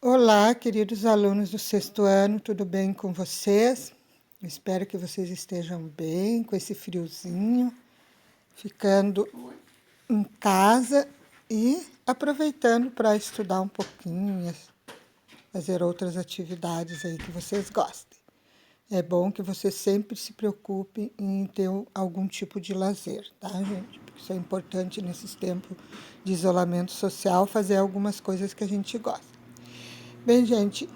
Olá, queridos alunos do sexto ano, tudo bem com vocês? Espero que vocês estejam bem com esse friozinho, ficando em casa e aproveitando para estudar um pouquinho, fazer outras atividades aí que vocês gostem. É bom que vocês sempre se preocupem em ter algum tipo de lazer, tá, gente? Porque isso é importante nesses tempos de isolamento social, fazer algumas coisas que a gente gosta. Bem, gente,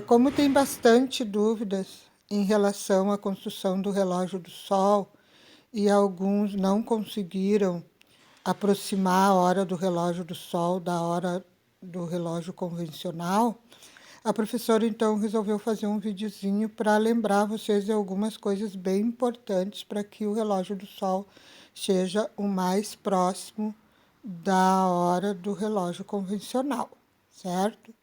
como tem bastante dúvidas em relação à construção do relógio do Sol e alguns não conseguiram aproximar a hora do relógio do Sol da hora do relógio convencional, a professora então resolveu fazer um videozinho para lembrar vocês de algumas coisas bem importantes para que o relógio do Sol seja o mais próximo da hora do relógio convencional, certo?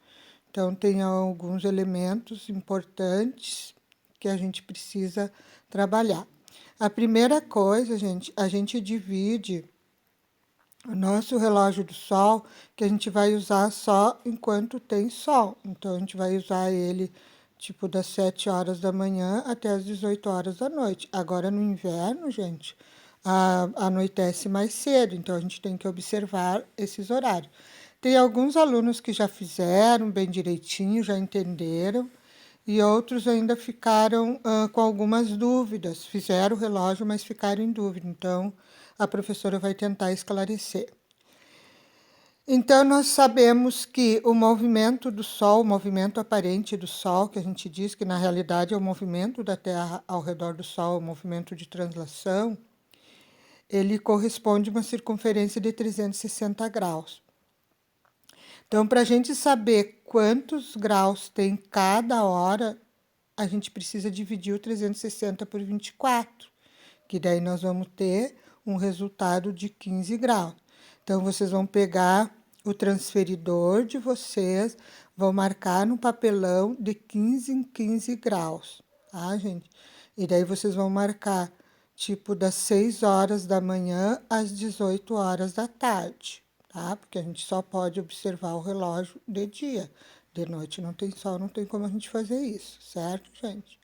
Então, tem alguns elementos importantes que a gente precisa trabalhar. A primeira coisa, gente, a gente divide o nosso relógio do sol, que a gente vai usar só enquanto tem sol. Então, a gente vai usar ele tipo das 7 horas da manhã até as 18 horas da noite. Agora, no inverno, gente, anoitece mais cedo, então a gente tem que observar esses horários. Tem alguns alunos que já fizeram bem direitinho, já entenderam, e outros ainda ficaram com algumas dúvidas. Fizeram o relógio, mas ficaram em dúvida. Então, a professora vai tentar esclarecer. Então, nós sabemos que o movimento do Sol, o movimento aparente do Sol, que a gente diz que na realidade é o movimento da Terra ao redor do Sol, o movimento de translação, ele corresponde a uma circunferência de 360 graus. Então, para a gente saber quantos graus tem cada hora, a gente precisa dividir o 360 por 24, que daí nós vamos ter um resultado de 15 graus. Então, vocês vão pegar o transferidor de vocês, vão marcar no papelão de 15 em 15 graus, tá, gente? E daí vocês vão marcar, tipo, das 6 horas da manhã às 18 horas da tarde, tá? Porque a gente só pode observar o relógio de dia. De noite não tem sol, não tem como a gente fazer isso, certo, gente?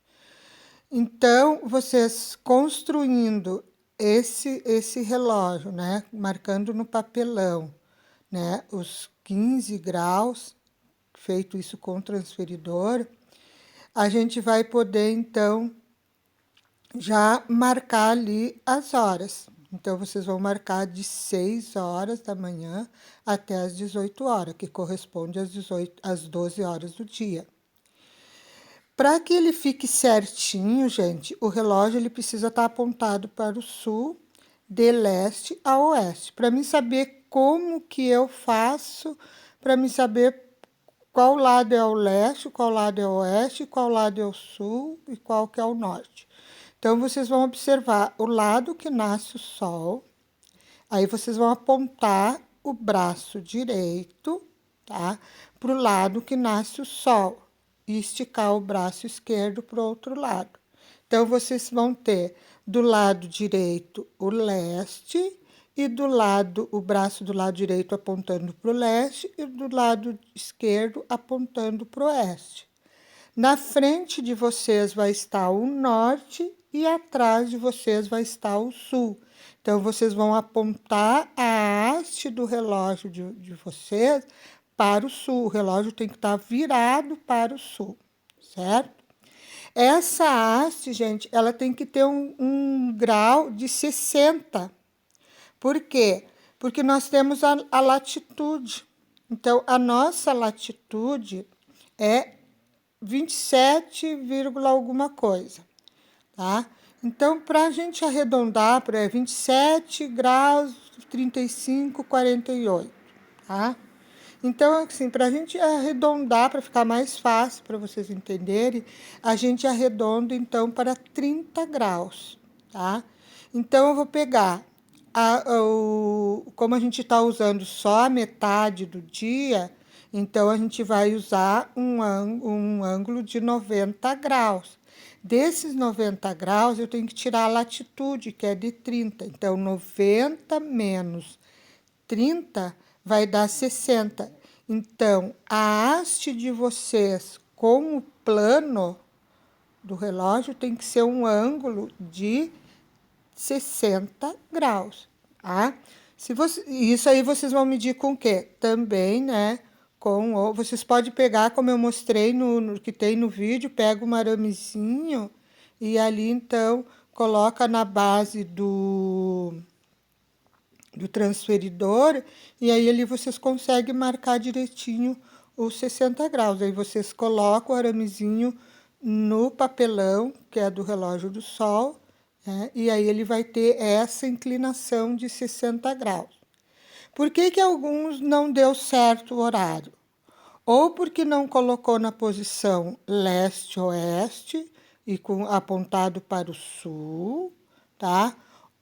Então, vocês construindo esse relógio, né, marcando no papelão, né, os 15 graus, feito isso com o transferidor, a gente vai poder, então, já marcar ali as horas. Então, vocês vão marcar de 6 horas da manhã até as 18 horas, que corresponde às 12 horas do dia. Para que ele fique certinho, gente, o relógio ele precisa estar apontado para o sul, de leste a oeste. Para mim saber como que eu faço, para mim saber qual lado é o leste, qual lado é o oeste, qual lado é o sul e qual que é o norte. Então, vocês vão observar o lado que nasce o sol, aí vocês vão apontar o braço direito, tá? Para o lado que nasce o sol e esticar o braço esquerdo para o outro lado. Então, vocês vão ter do lado direito o leste e o braço do lado direito apontando para o leste e do lado esquerdo apontando para o oeste. Na frente de vocês vai estar o norte e atrás de vocês vai estar o sul. Então, vocês vão apontar a haste do relógio de vocês para o sul. O relógio tem que estar virado para o sul, certo? Essa haste, gente, ela tem que ter um grau de 60. Por quê? Porque nós temos a latitude. Então, a nossa latitude é 27, alguma coisa, tá? Então, para a gente arredondar para 27 graus, 35, 48, tá? Então, assim, para a gente arredondar, para ficar mais fácil para vocês entenderem, a gente arredonda, então, para 30 graus, tá? Então, eu vou pegar, como a gente está usando só a metade do dia, então, a gente vai usar um ângulo de 90 graus. Desses 90 graus, eu tenho que tirar a latitude, que é de 30. Então, 90 menos 30 vai dar 60. Então, a haste de vocês com o plano do relógio tem que ser um ângulo de 60 graus, tá? Isso aí vocês vão medir com o quê? Também, né? Vocês podem pegar, como eu mostrei no que tem no vídeo, pega um aramezinho e ali, então, coloca na base do transferidor, e aí ali vocês conseguem marcar direitinho os 60 graus. Aí vocês colocam o aramezinho no papelão, que é do relógio do sol, né? E aí ele vai ter essa inclinação de 60 graus. Por que alguns não deu certo o horário? Ou porque não colocou na posição leste-oeste e apontado para o sul, tá?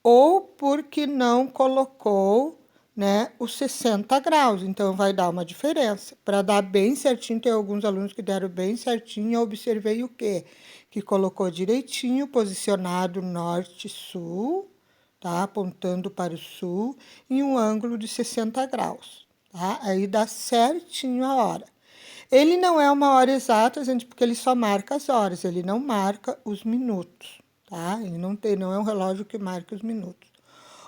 Ou porque não colocou, né, os 60 graus, então vai dar uma diferença. Para dar bem certinho, tem alguns alunos que deram bem certinho, eu observei o quê? Que colocou direitinho, posicionado norte-sul, tá? Apontando para o sul, em um ângulo de 60 graus, tá? Aí dá certinho a hora. Ele não é uma hora exata, gente, porque ele só marca as horas, ele não marca os minutos, tá? Ele não é um relógio que marca os minutos.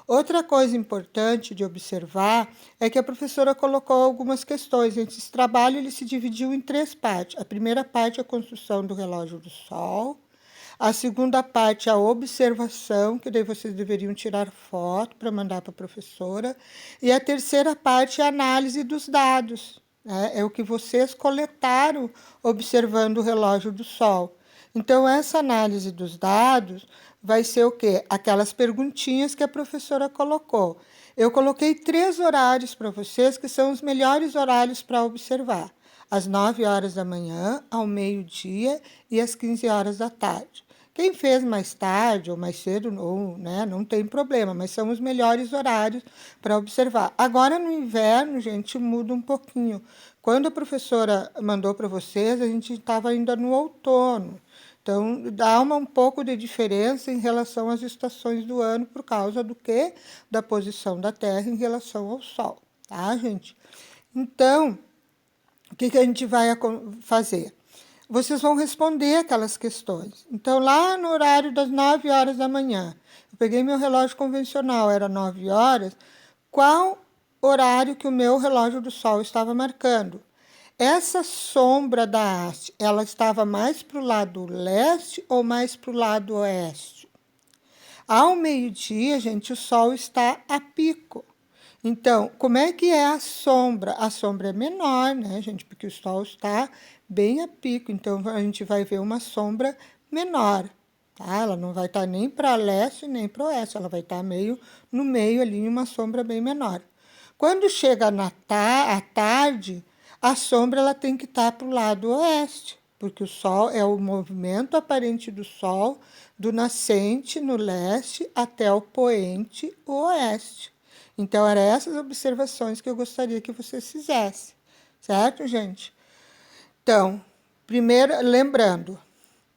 Outra coisa importante de observar é que a professora colocou algumas questões. Esse trabalho ele se dividiu em 3 partes. A primeira parte é a construção do relógio do sol. A segunda parte é a observação, que daí vocês deveriam tirar foto para mandar para a professora. E a terceira parte é a análise dos dados. Né? É o que vocês coletaram observando o relógio do sol. Então, essa análise dos dados vai ser o quê? Aquelas perguntinhas que a professora colocou. Eu coloquei 3 horários para vocês, que são os melhores horários para observar. Às 9 horas da manhã, ao meio-dia e às 15 horas da tarde. Quem fez mais tarde ou mais cedo, ou, né, não tem problema, mas são os melhores horários para observar. Agora, no inverno, gente, muda um pouquinho. Quando a professora mandou para vocês, a gente estava ainda no outono. Então, dá um pouco de diferença em relação às estações do ano, por causa do quê? Da posição da Terra em relação ao Sol, tá, gente? Então, o que a gente vai fazer? Vocês vão responder aquelas questões. Então, lá no horário das 9 horas da manhã, eu peguei meu relógio convencional, era 9 horas, qual horário que o meu relógio do sol estava marcando? Essa sombra da haste, ela estava mais para o lado leste ou mais para o lado oeste? Ao meio-dia, gente, o sol está a pico. Então, como é que é a sombra? A sombra é menor, né, gente? Porque o sol está bem a pico. Então, a gente vai ver uma sombra menor, tá? Ela não vai estar nem para leste nem para oeste. Ela vai estar meio no meio ali, em uma sombra bem menor. Quando chega à tarde, a sombra ela tem que estar para o lado oeste, porque o sol é o movimento aparente do sol do nascente no leste até o poente o oeste. Então, eram essas observações que eu gostaria que vocês fizessem, certo, gente? Então, primeiro, lembrando,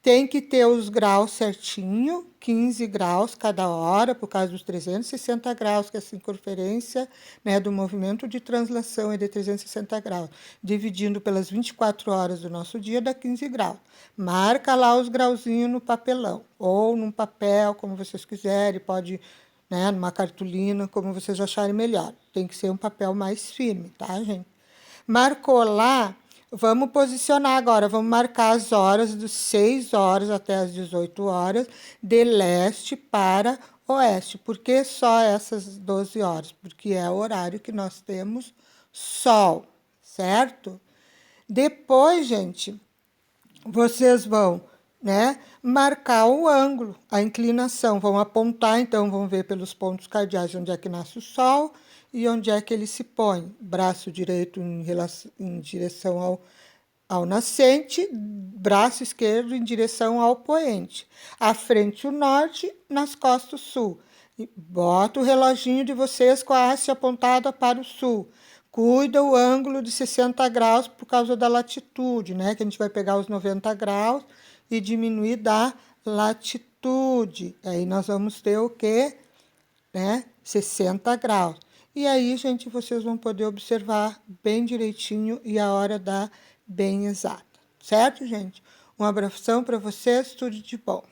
tem que ter os graus certinho, 15 graus cada hora, por causa dos 360 graus, que é a circunferência, né, do movimento de translação é de 360 graus. Dividindo pelas 24 horas do nosso dia, dá 15 graus. Marca lá os grauzinhos no papelão, ou num papel, como vocês quiserem, pode, né, numa cartolina, como vocês acharem melhor. Tem que ser um papel mais firme, tá, gente? Marcou lá, vamos posicionar agora, vamos marcar as horas dos 6 horas até as 18 horas, de leste para oeste. Por que só essas 12 horas? Porque é o horário que nós temos sol, certo? Depois, gente, vocês vão, né, marcar o ângulo, a inclinação, vão apontar, então vão ver pelos pontos cardeais onde é que nasce o sol e onde é que ele se põe. Braço direito em direção ao nascente, braço esquerdo em direção ao poente. À frente o norte, nas costas o sul. E bota o reloginho de vocês com a haste apontada para o sul. Cuida o ângulo de 60 graus por causa da latitude, né? Que a gente vai pegar os 90 graus e diminuir da latitude. Aí nós vamos ter o quê? Né? 60 graus. E aí, gente, vocês vão poder observar bem direitinho e a hora da bem exata. Certo, gente? Um abração para vocês, tudo de bom.